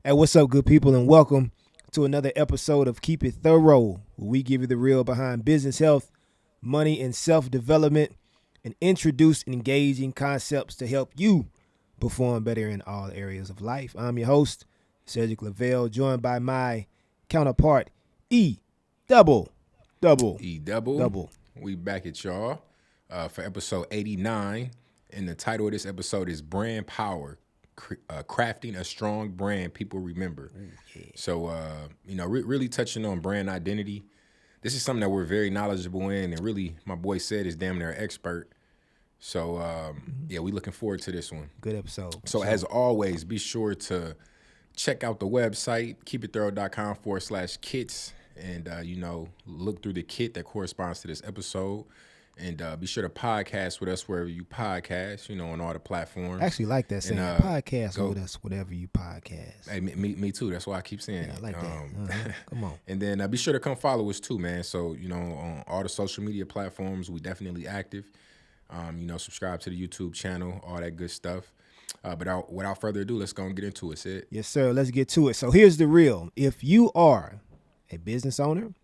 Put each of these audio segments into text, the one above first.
Hey, what's up, good people, and welcome to another episode of Keep It Thorough, where we give you the real behind business, health, money, and self-development, and introduce engaging concepts to help you perform better in all areas of life. I'm your host, Cedric Lavelle, joined by my counterpart, E double. E double. We back at y'all for episode 89. And the title of this episode is Brand Power, Crafting a Strong Brand People Remember. So, really touching on brand identity. This is something that we're very knowledgeable in, and really, my boy said is damn near expert. So, we looking forward to this one. Good episode. So, as always, be sure to check out the website, keepitthorough.com/kits. And, look through the kit that corresponds to this episode. And be sure to podcast with us wherever you podcast, on all the platforms. I actually like that saying, podcast with us whatever you podcast. Hey, me too. That's why I keep saying it. I like that. Come on. And then be sure to come follow us too, man. So, on all the social media platforms, we definitely active. Subscribe to the YouTube channel, all that good stuff. But without further ado, let's go and get into it, Sid. Yes, sir. Let's get to it. So here's the real. If you are a business owner,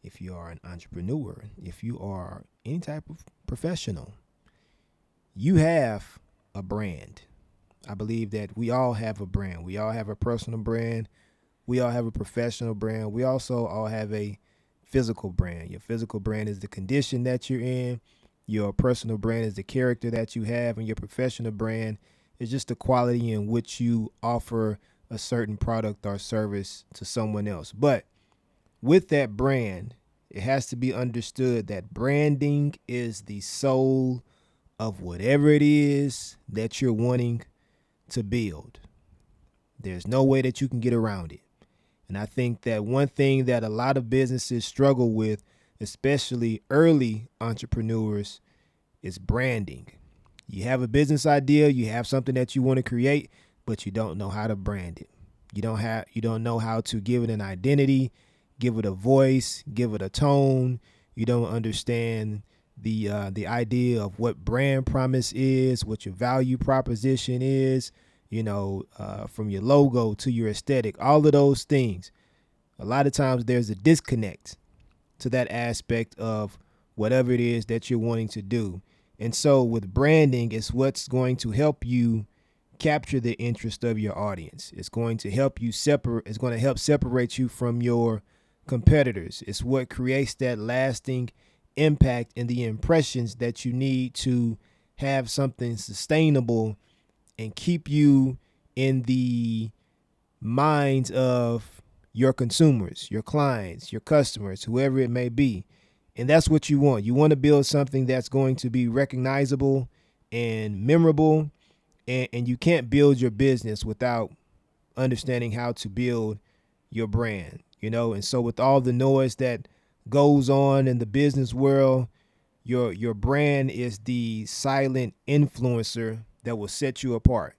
if you are an entrepreneur, if you are any type of professional, you have a brand. I believe that we all have a brand. We all have a personal brand. We all have a professional brand. We also all have a physical brand. Your physical brand is the condition that you're in. Your personal brand is the character that you have. And your professional brand is just the quality in which you offer a certain product or service to someone else. But with that brand, it has to be understood that branding is the soul of whatever it is that you're wanting to build. There's no way that you can get around it. And I think that one thing that a lot of businesses struggle with, especially early entrepreneurs, is branding. You have a business idea, you have something that you want to create, but you don't know how to brand it. You don't know how to give it an identity, give it a voice, give it a tone. You don't understand the idea of what brand promise is, what your value proposition is, from your logo to your aesthetic, all of those things. A lot of times there's a disconnect to that aspect of whatever it is that you're wanting to do. And so with branding, it's what's going to help you capture the interest of your audience. It's going to help you separate you from your competitors. It's what creates that lasting impact and the impressions that you need to have something sustainable and keep you in the minds of your consumers, your clients, your customers, whoever it may be. And that's what you want. You want to build something that's going to be recognizable and memorable. And you can't build your business without understanding how to build your brand. And so with all the noise that goes on in the business world, your brand is the silent influencer that will set you apart.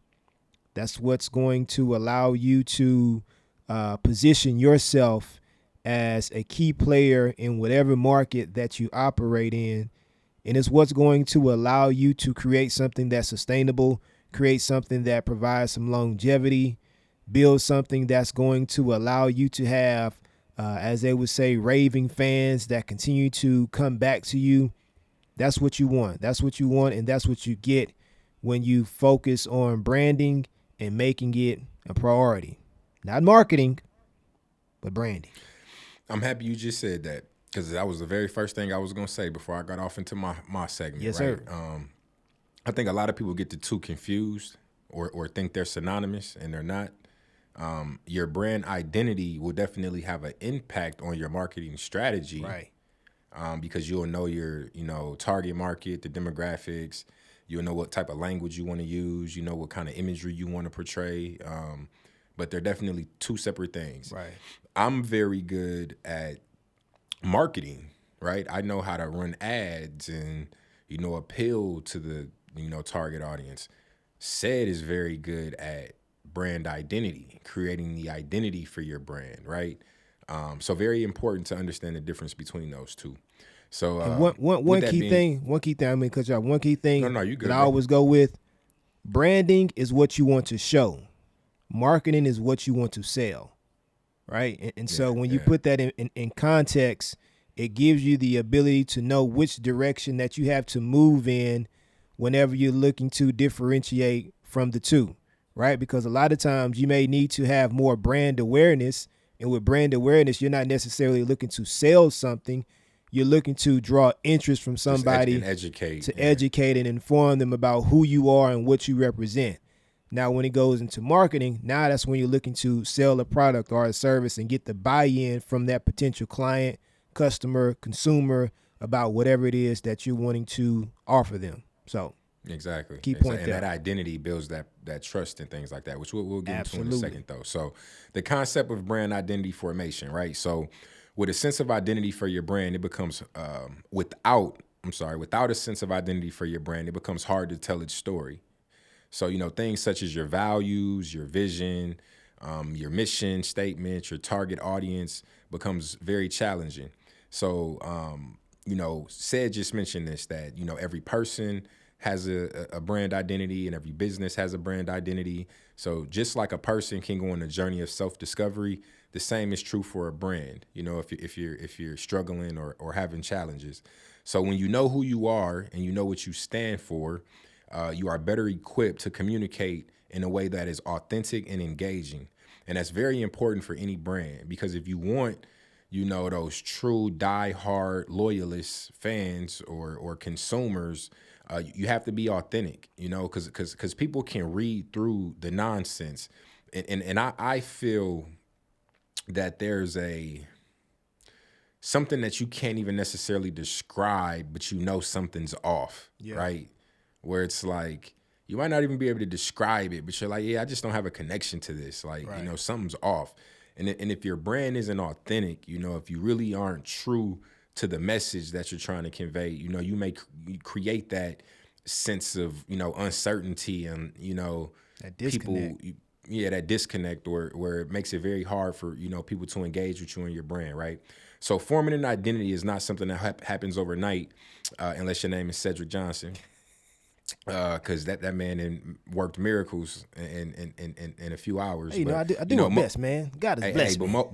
That's what's going to allow you to position yourself as a key player in whatever market that you operate in. And it's what's going to allow you to create something that's sustainable, create something that provides some longevity, build something that's going to allow you to have, as they would say, raving fans that continue to come back to you. That's what you want. That's what you want, and that's what you get when you focus on branding and making it a priority. Not marketing, but branding. I'm happy you just said that, because that was the very first thing I was going to say before I got off into my segment. Yes, right? sir. I think a lot of people get the two confused or think they're synonymous, and they're not. Your brand identity will definitely have an impact on your marketing strategy, Right? Because you'll know your target market, the demographics. You'll know what type of language you want to use. You know what kind of imagery you want to portray. But they're definitely two separate things. Right. I'm very good at marketing, right? I know how to run ads and appeal to the target audience. Said is very good at brand identity, creating the identity for your brand, right? So very important to understand the difference between those two. So one key thing. I mean, cut you off. One key thing No, you good, that I bro. always go with: branding is what you want to show. Marketing is what you want to sell, right? And so when you put that in context, it gives you the ability to know which direction that you have to move in whenever you're looking to differentiate from the two, right? Because a lot of times you may need to have more brand awareness. And with brand awareness, you're not necessarily looking to sell something. You're looking to draw interest from somebody and educate. to educate and inform them about who you are and what you represent. Now, when it goes into marketing, now that's when you're looking to sell a product or a service and get the buy-in from that potential client, customer, consumer about whatever it is that you're wanting to offer them. So exactly. Key point and there. that identity builds that trust and things like that, which we'll get Absolutely. into in a second, though. So the concept of brand identity formation, right? So with a sense of identity for your brand, it becomes without a sense of identity for your brand, it becomes hard to tell its story. So, things such as your values, your vision, your mission statement, your target audience becomes very challenging. So, Said just mentioned this, that, every person has a brand identity and every business has a brand identity. So just like a person can go on a journey of self-discovery, the same is true for a brand, if you're struggling or having challenges. So when you know who you are and you know what you stand for, you are better equipped to communicate in a way that is authentic and engaging. And that's very important for any brand, because if you want, those true die-hard loyalists, fans or consumers, you have to be authentic, because people can read through the nonsense. And I feel that there's something that you can't even necessarily describe, but something's off, right? Where it's like, you might not even be able to describe it, but you're like, yeah, I just don't have a connection to this. Like, right. Something's off. And if your brand isn't authentic, if you really aren't true to the message that you're trying to convey, you may create that sense of, uncertainty and, that disconnect. People, that disconnect where it makes it very hard for, people to engage with you and your brand, right? So forming an identity is not something that happens overnight, unless your name is Cedric Johnson. Because that man worked miracles in a few hours. Hey, I do my best, man. God is blessed me.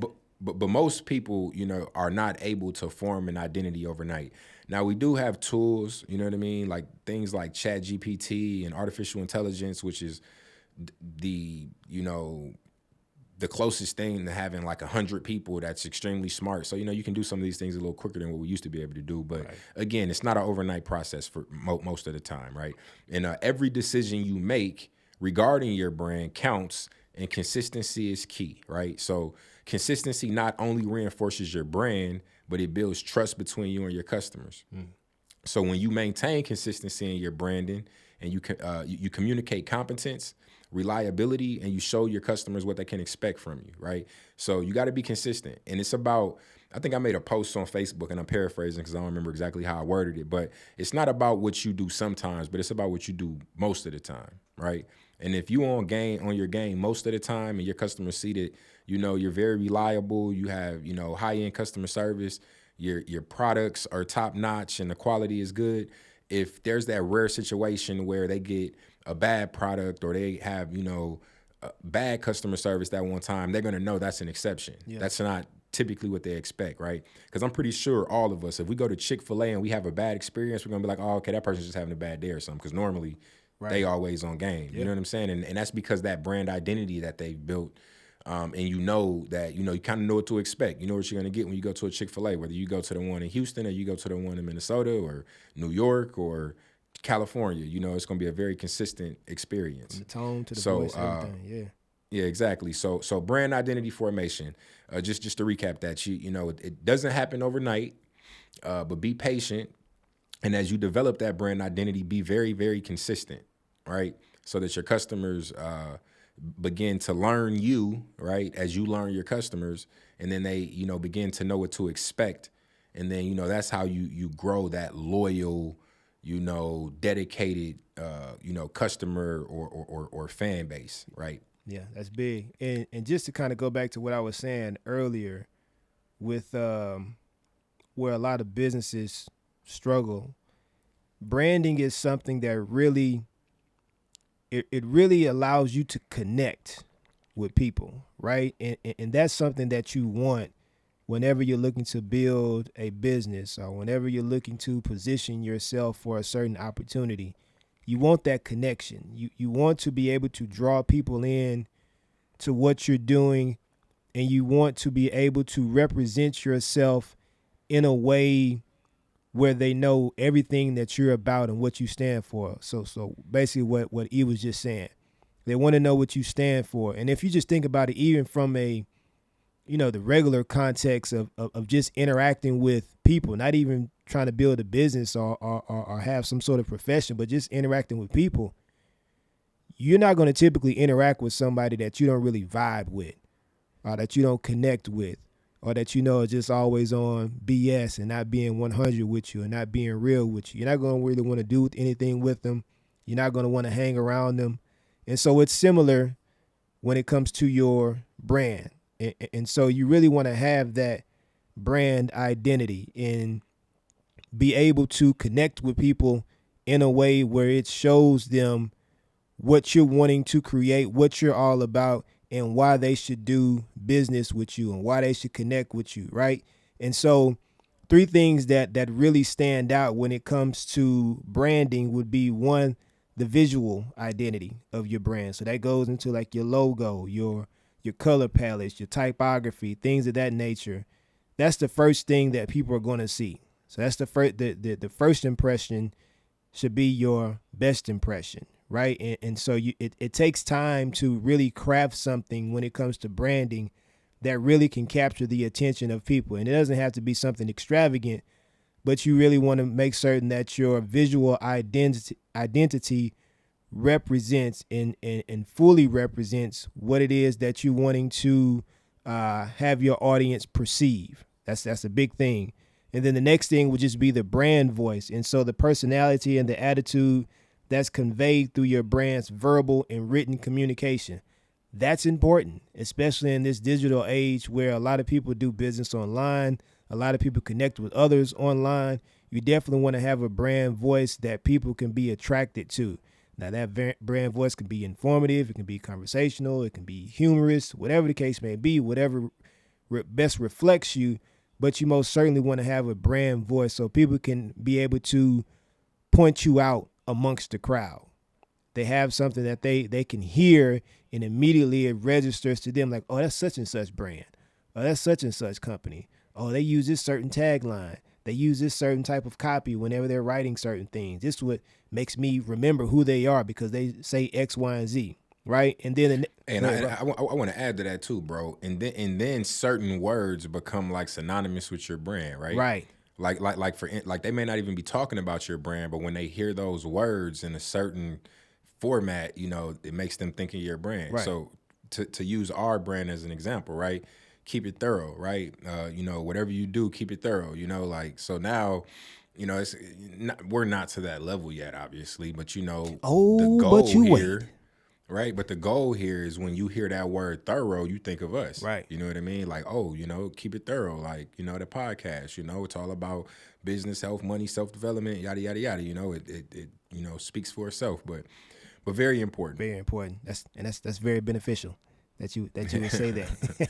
But most people, are not able to form an identity overnight. Now, we do have tools, you know what I mean? Like things like ChatGPT and artificial intelligence, which is the closest thing to having like 100 people that's extremely smart. So, you can do some of these things a little quicker than what we used to be able to do. But again, it's not an overnight process for most of the time, right? And every decision you make regarding your brand counts, and consistency is key, right? So consistency not only reinforces your brand, but it builds trust between you and your customers. So when you maintain consistency in your branding and you communicate competence, reliability, and you show your customers what they can expect from you, right? So you got to be consistent. And it's about, I think I made a post on Facebook, and I'm paraphrasing because I don't remember exactly how I worded it, but it's not about what you do sometimes, but it's about what you do most of the time, right? And if you on your game most of the time and your customers see that, you're very reliable, you have, high-end customer service, your products are top notch and the quality is good. If there's that rare situation where they get a bad product or they have, bad customer service that one time, they're going to know that's an exception. Yeah. That's not typically what they expect, right? Because I'm pretty sure all of us, if we go to Chick-fil-A and we have a bad experience, we're going to be like, oh, okay, that person's just having a bad day or something, because normally they always on game. You know what I'm saying? And that's because that brand identity that they've built, and that, you kind of know what to expect. You know what you're going to get when you go to a Chick-fil-A, whether you go to the one in Houston or you go to the one in Minnesota or New York or California. It's going to be a very consistent experience. From the tone to the voice, everything. Yeah. Yeah, exactly. So brand identity formation, just to recap that, it doesn't happen overnight, but be patient. And as you develop that brand identity, be very, very consistent, right? So that your customers begin to learn you, right? As you learn your customers, and then they, begin to know what to expect. And then, that's how you grow that loyal, dedicated, customer or fan base, right? Yeah, that's big. And just to kind of go back to what I was saying earlier with where a lot of businesses struggle, branding is something that really, it really allows you to connect with people, right? And that's something that you want whenever you're looking to build a business or whenever you're looking to position yourself for a certain opportunity. You want that connection. You want to be able to draw people in to what you're doing, and you want to be able to represent yourself in a way where they know everything that you're about and what you stand for. So basically what E was just saying. They want to know what you stand for. And if you just think about it, even from a, the regular context of just interacting with people, not even trying to build a business or have some sort of profession, but just interacting with people, you're not going to typically interact with somebody that you don't really vibe with or that you don't connect with or that are just always on BS and not being 100 with you and not being real with you. You're not going to really want to do anything with them. You're not going to want to hang around them. And so it's similar when it comes to your brand. And so you really want to have that brand identity and be able to connect with people in a way where it shows them what you're wanting to create, what you're all about, and why they should do business with you and why they should connect with you, right? And so 3 things that really stand out when it comes to branding would be, 1, the visual identity of your brand. So that goes into like your logo, your color palettes, your typography, things of that nature. That's the first thing that people are going to see. So that's the first impression should be your best impression, right? And so it takes time to really craft something when it comes to branding that really can capture the attention of people. And it doesn't have to be something extravagant, but you really want to make certain that your visual identity represents and fully represents what it is that you're wanting to have your audience perceive. That's a big thing. And then the next thing would just be the brand voice. And so the personality and the attitude that's conveyed through your brand's verbal and written communication. That's important, especially in this digital age where a lot of people do business online. A lot of people connect with others online. You definitely want to have a brand voice that people can be attracted to. Now, that brand voice can be informative. It can be conversational. It can be humorous, whatever the case may be, whatever best reflects you. But you most certainly want to have a brand voice so people can be able to point you out amongst the crowd. They have something that they can hear, and immediately it registers to them like, oh, that's such and such brand. Oh, that's such and such company. Oh, they use this certain tagline. They use this certain type of copy whenever they're writing certain things. This is what makes me remember who they are because they say X, Y, and Z, right? And then I want to add to that too, bro. And then certain words become like synonymous with your brand, right? Right. Like they may not even be talking about your brand, but when they hear those words in a certain format, it makes them think of your brand. Right. So to use our brand as an example, right? Keep it thorough, right? Whatever you do, keep it thorough. So now, it's we're not to that level yet, obviously, but the goal here. Wait. Right. But the goal here is when you hear that word thorough, you think of us. Right. You know what I mean? Like, keep it thorough. Like, the podcast, it's all about business, health, money, self-development, yada, yada, yada. It speaks for itself, but very important. Very important. That's very beneficial that you would say that.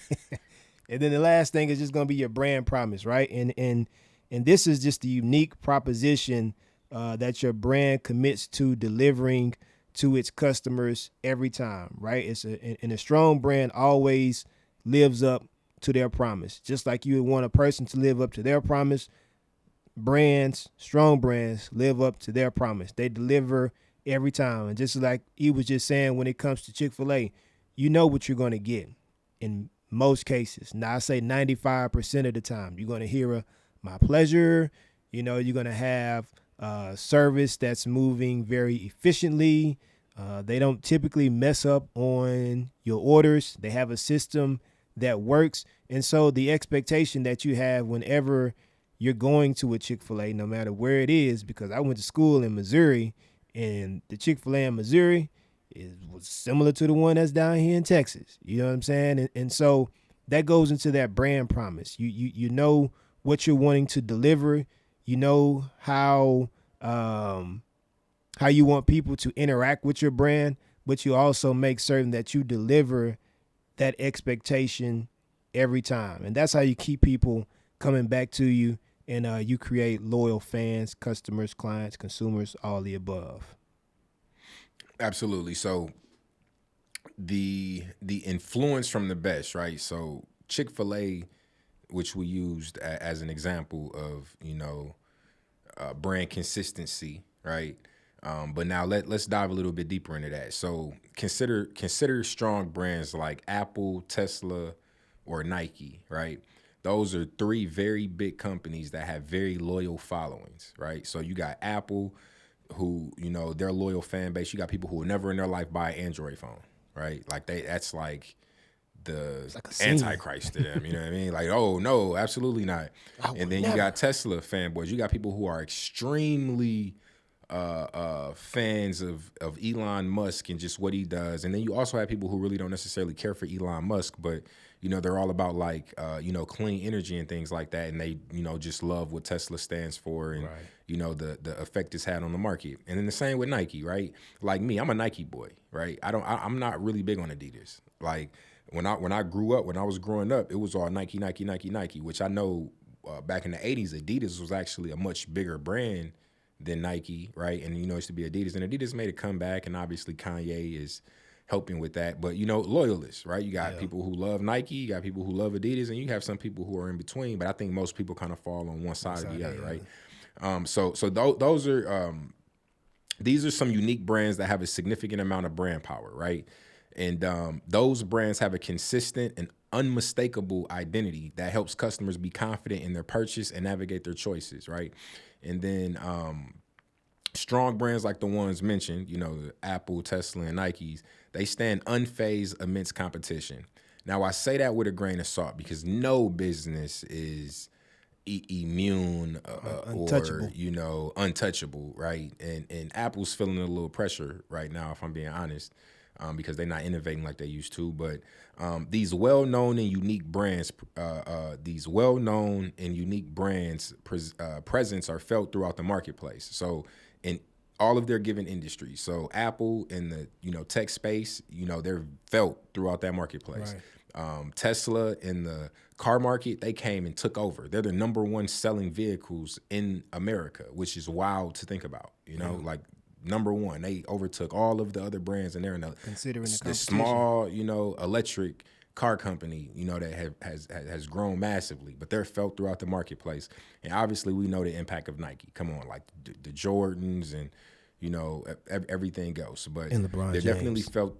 And then the last thing is just going to be your brand promise, right? And this is just the unique proposition that your brand commits to delivering to its customers every time, right? And a strong brand always lives up to their promise. Just like you would want a person to live up to their promise, strong brands live up to their promise. They deliver every time. And just like he was just saying, when it comes to Chick-fil-A, you know what you're going to get in most cases. Now, I say 95% of the time, you're going to hear my pleasure. You're going to have service that's moving very efficiently. They don't typically mess up on your orders. They have a system that works. And so the expectation that you have whenever you're going to a Chick-fil-A, no matter where it is, because I went to school in Missouri, and the Chick-fil-A in Missouri was similar to the one that's down here in Texas. You know what I'm saying? And so that goes into that brand promise. You know what you're wanting to deliver. You know how you want people to interact with your brand, but you also make certain that you deliver that expectation every time. And that's how you keep people coming back to you, and you create loyal fans, customers, clients, consumers, all the above. Absolutely. So the influence from the best, right? So Chick-fil-A, which we used as an example of, brand consistency, right? But now let's dive a little bit deeper into that. So consider strong brands like Apple, Tesla, or Nike, right? Those are three very big companies that have very loyal followings, right? So you got Apple, who, their loyal fan base. You got people who will never in their life buy an Android phone, right? Like that's like the antichrist to them. You know what I mean? Like, oh no, absolutely not. And then you got Tesla fanboys. You got people who are extremely fans of Elon Musk and just what he does. And then you also have people who really don't necessarily care for Elon Musk, but they're all about like clean energy and things like that, and they just love what Tesla stands for, and the effect it's had on the market. And then the same with Nike, right? Like me, I'm a Nike boy, right? I'm not really big on Adidas. Like when I grew up, when I was growing up, it was all Nike, Nike, Nike, Nike, which I know back in the 80s, Adidas was actually a much bigger brand than Nike, right? And it used to be Adidas, and Adidas made a comeback, and obviously Kanye is helping with that. But loyalists, right? You got people who love Nike, you got people who love Adidas, and you have some people who are in between. But I think most people kind of fall on one side or the other, right? So those are these are some unique brands that have a significant amount of brand power, right? And those brands have a consistent and unmistakable identity that helps customers be confident in their purchase and navigate their choices, right? And then strong brands like the ones mentioned, the Apple, Tesla, and Nikes, they stand unfazed amidst competition. Now, I say that with a grain of salt because no business is immune untouchable. Or untouchable, right? And Apple's feeling a little pressure right now, if I'm being honest, because they're not innovating like they used to. But these well-known and unique brands, presence are felt throughout the marketplace. So in all of their given industries. So Apple in the tech space, they're felt throughout that marketplace. Right. Tesla in the car market, they came and took over. They're the number one selling vehicles in America, which is wild to think about. Like number one, they overtook all of the other brands, and they're in the small, electric car company, that has grown massively, but they're felt throughout the marketplace. And obviously, we know the impact of Nike. Come on, like the Jordans and everything else. But and LeBron they're James. definitely felt.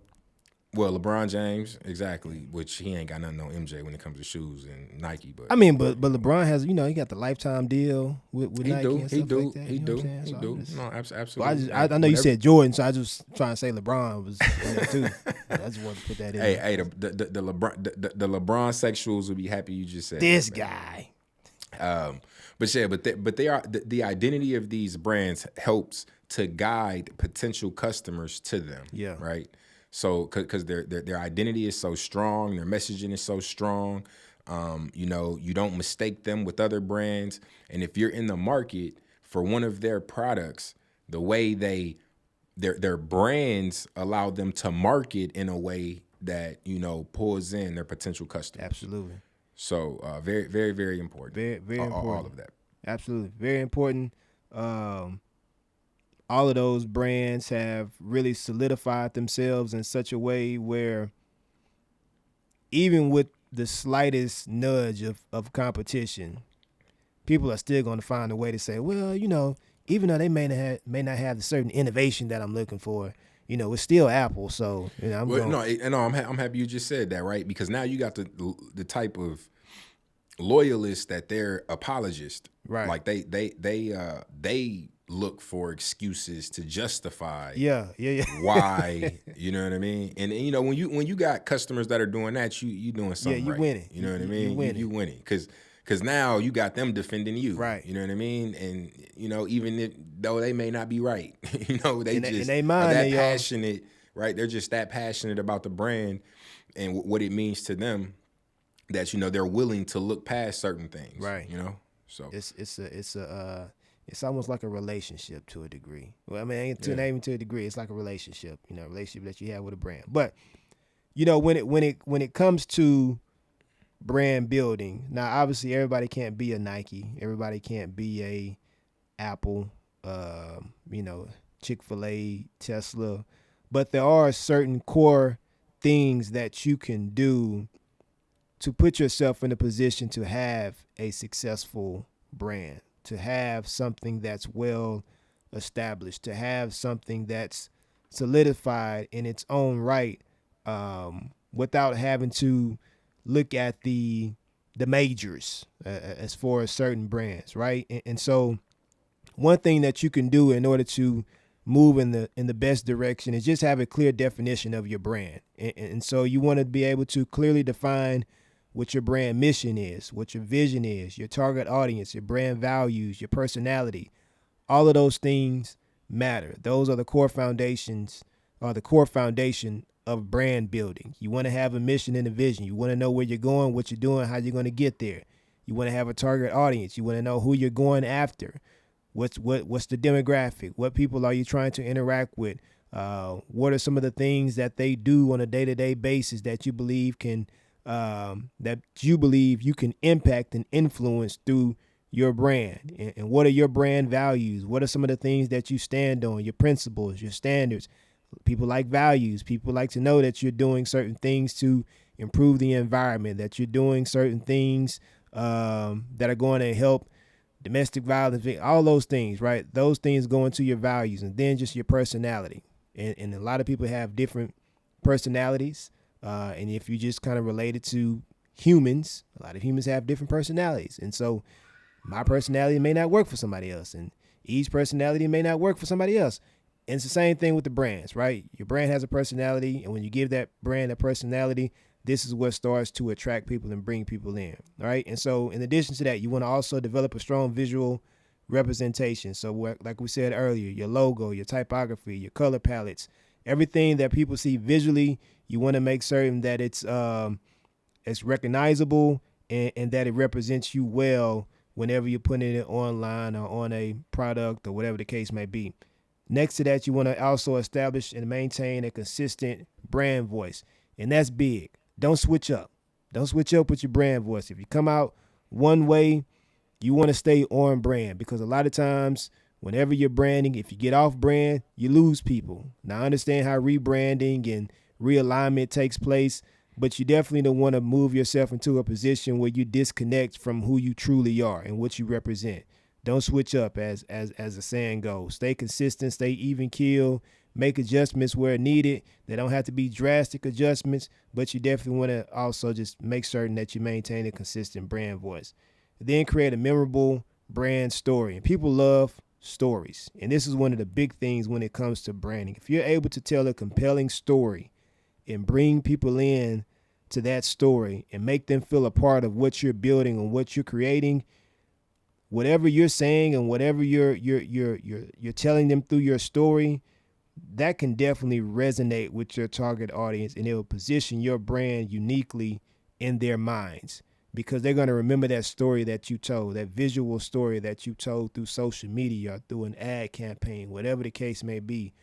Well, LeBron James, exactly, which he ain't got nothing on MJ when it comes to shoes and Nike. But I mean, but LeBron has, he got the lifetime deal with Nike and stuff like that. He do. No, absolutely. I know you said Jordan, so I just trying to say LeBron was in there too. I just wanted to put that in. Hey, the LeBron sexuals will be happy you just said this that, guy. But they are the identity of these brands helps to guide potential customers to them. Yeah. Right. So, because their identity is so strong, their messaging is so strong, you don't mistake them with other brands. And if you're in the market for one of their products, the way their brands allow them to market in a way that pulls in their potential customers. Absolutely. So, very, very, very important. Very, very important. All of that. Absolutely, very important. All of those brands have really solidified themselves in such a way where even with the slightest nudge of competition, people are still going to find a way to say, well, even though they may not have the certain innovation that I'm looking for, it's still Apple. So, I'm happy you just said that, right? Because now you got the type of loyalists that they're apologists, right? Like they look for excuses to justify why, you know what I mean? And when you got customers that are doing that, you doing something you right. Winning. You know what I mean? You winning because now you got them defending you, right? You know what I mean? And even though they may not be right, they just they are that passionate, right? They're just that passionate about the brand and what it means to them that they're willing to look past certain things, right? So it's almost like a relationship to a degree. Well, I mean, not even to a degree. It's like a relationship, a relationship that you have with a brand. But when it comes to brand building, now obviously everybody can't be a Nike, everybody can't be a Apple, you know, Chick-fil-A, Tesla, but there are certain core things that you can do to put yourself in a position to have a successful brand, to have something that's well established, to have something that's solidified in its own right, without having to look at the majors as far as certain brands, right? And so one thing that you can do in order to move in the best direction is just have a clear definition of your brand. And so you want to be able to clearly define what your brand mission is, what your vision is, your target audience, your brand values, your personality. All of those things matter. Those are the core foundations, or the core foundation of brand building. You want to have a mission and a vision. You want to know where you're going, what you're doing, how you're going to get there. You want to have a target audience. You want to know who you're going after. What's the demographic? What people are you trying to interact with? What are some of the things that they do on a day-to-day basis that you believe you can impact and influence through your brand? And what are your brand values? What are some of the things that you stand on, your principles, your standards? People like values. People like to know that you're doing certain things to improve the environment, that you're doing certain things that are going to help domestic violence, all those things, right? Those things go into your values, and then just your personality. And a lot of people have different personalities. And if you just kind of related to humans, a lot of humans have different personalities. And so my personality may not work for somebody else, and each personality may not work for somebody else. And it's the same thing with the brands, right? Your brand has a personality, and when you give that brand a personality, this is what starts to attract people and bring people in, right? And so in addition to that, you want to also develop a strong visual representation. So like we said earlier, your logo, your typography, your color palettes, everything that people see visually, you want to make certain that it's recognizable and that it represents you well whenever you're putting it online or on a product or whatever the case may be. Next to that, you want to also establish and maintain a consistent brand voice. And that's big. Don't switch up. Don't switch up with your brand voice. If you come out one way, you want to stay on brand, because a lot of times whenever you're branding, if you get off brand, you lose people. Now I understand how rebranding and realignment takes place, but you definitely don't want to move yourself into a position where you disconnect from who you truly are and what you represent. Don't switch up, as the saying goes. Stay consistent, stay even keel, make adjustments where needed. They don't have to be drastic adjustments, but you definitely want to also just make certain that you maintain a consistent brand voice. Then create a memorable brand story. And people love stories. And this is one of the big things when it comes to branding. If you're able to tell a compelling story and bring people in to that story and make them feel a part of what you're building and what you're creating, whatever you're saying and whatever you're telling them through your story, that can definitely resonate with your target audience, and it will position your brand uniquely in their minds, because they're going to remember that story that you told, that visual story that you told through social media or through an ad campaign, whatever the case may be.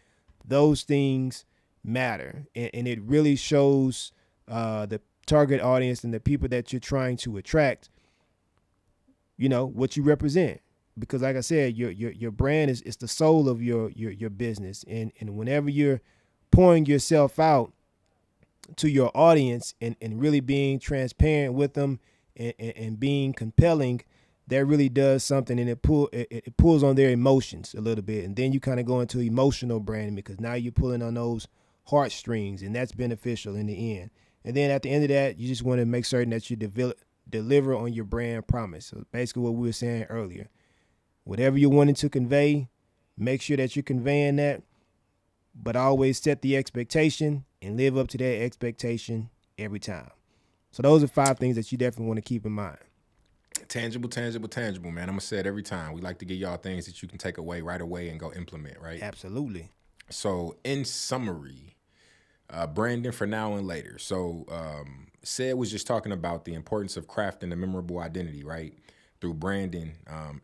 Those things matter, and it really shows the target audience and the people that you're trying to attract, what you represent. Because like I said, your brand is the soul of your business. And whenever you're pouring yourself out to your audience and really being transparent with them and being compelling, that really does something, and it pulls on their emotions a little bit. And then you kind of go into emotional branding, because now you're pulling on those heartstrings, and that's beneficial in the end. And then at the end of that, you just want to make certain that you deliver on your brand promise. So basically what we were saying earlier, whatever you're wanting to convey, make sure that you're conveying that, but always set the expectation and live up to that expectation every time. So those are 5 things that you definitely want to keep in mind. Tangible, man. I'm going to say it every time. We like to give y'all things that you can take away right away and go implement, right? Absolutely. So in summary, branding for now and later. So Sid was just talking about the importance of crafting a memorable identity, right, through branding,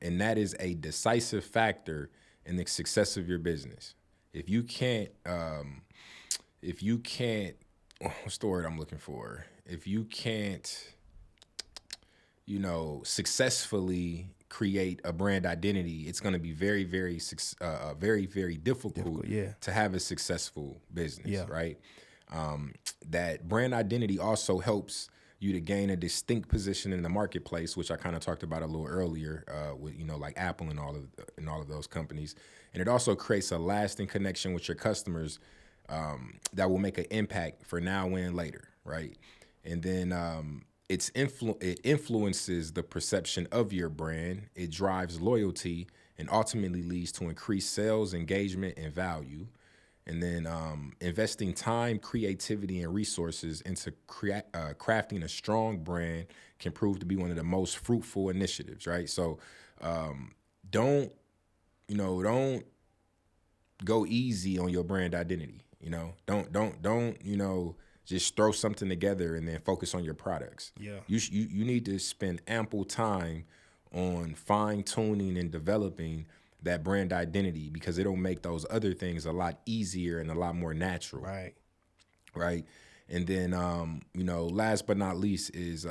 and that is a decisive factor in the success of your business. If you can't what's the word I'm looking for? If you can't, successfully create a brand identity, it's going to be very, very, very difficult to have a successful business, right? That brand identity also helps you to gain a distinct position in the marketplace, which I kind of talked about a little earlier, with like Apple and all of those companies, and it also creates a lasting connection with your customers that will make an impact for now and later, right? And then it influences the perception of your brand. It drives loyalty and ultimately leads to increased sales, engagement, and value. And then investing time, creativity, and resources into crafting a strong brand can prove to be one of the most fruitful initiatives, right? So don't go easy on your brand identity. Don't just throw something together and then focus on your products. Yeah. You need to spend ample time on fine-tuning and developing that brand identity, because it'll make those other things a lot easier and a lot more natural. Right. And then, last but not least is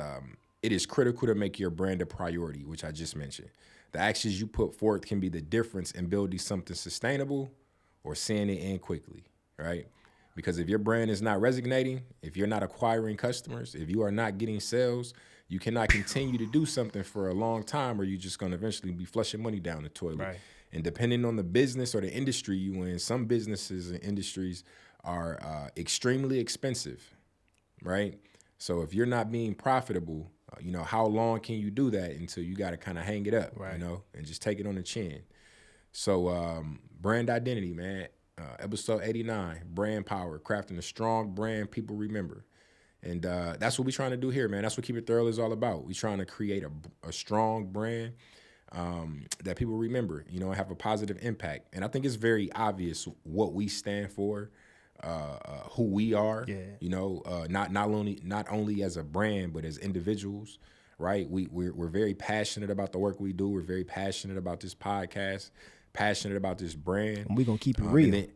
it is critical to make your brand a priority, which I just mentioned. The actions you put forth can be the difference in building something sustainable or seeing it end quickly, right? Because if your brand is not resonating, if you're not acquiring customers, if you are not getting sales, you cannot continue to do something for a long time, or you're just going to eventually be flushing money down the toilet. Right. And depending on the business or the industry you in, some businesses and industries are extremely expensive, right? So if you're not being profitable, how long can you do that until you got to kind of hang it up, right, and just take it on the chin? So brand identity, man. Episode 89, brand power, crafting a strong brand people remember. And that's what we're trying to do here, man. That's what Keep It Thorough is all about. We're trying to create a strong brand that people remember, and have a positive impact. And I think it's very obvious what we stand for, who we are, not only as a brand, but as individuals, right? We're very passionate about the work we do. We're very passionate about this podcast, passionate about this brand. And we're going to keep it real.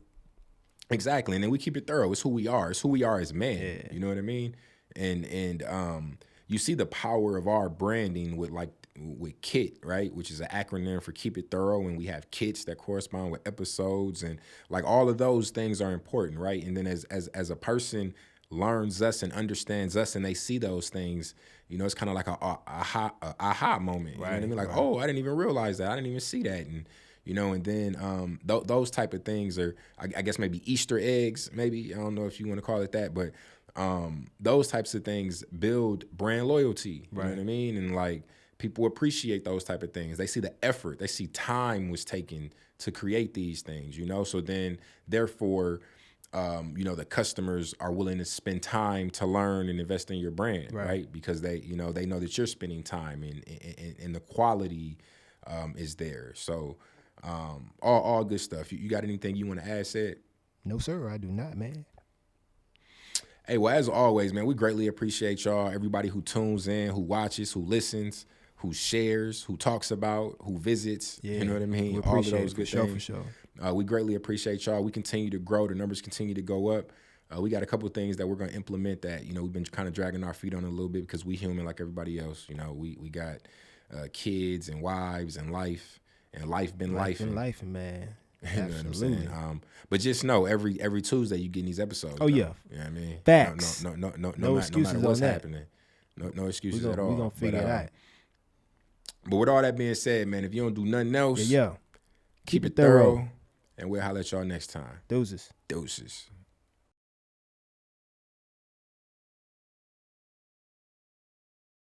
Exactly. And then we keep it thorough. It's who we are. It's who we are as men. Yeah. You know what I mean? And you see the power of our branding with KIT, right? Which is an acronym for Keep It Thorough. And we have kits that correspond with episodes, and all of those things are important, right? And then as a person learns us and understands us and they see those things, it's kind of like a aha moment. You know what I mean? Like, oh, I didn't even realize that. I didn't even see that. And then those type of things are, I guess, maybe Easter eggs, maybe. I don't know if you want to call it that, but those types of things build brand loyalty. You know what I mean? And people appreciate those type of things. They see the effort. They see time was taken to create these things, So then, therefore, the customers are willing to spend time to learn and invest in your brand, right? Because they know that you're spending time and the quality is there. So all good stuff. You got anything you want to add, Sid? No, sir, I do not, man. Hey, well, as always, man, we greatly appreciate y'all, everybody who tunes in, who watches, who listens, who shares, who talks about, who visits. You know what I mean? We all of appreciate those good things. For sure. We greatly appreciate y'all. We continue to grow. The numbers continue to go up. We got a couple of things that we're going to implement that, we've been kind of dragging our feet on a little bit because we human like everybody else. We got kids and wives and life. And life been life, man. You know what I'm saying? But just know every Tuesday you getting these episodes. Oh, yeah. You know what I mean? Facts. No excuses matter what's happening. No excuses at all. We're going to figure it out. But with all that being said, man, if you don't do nothing else, keep it thorough. And we'll holler at y'all next time. Deuces. Deuces.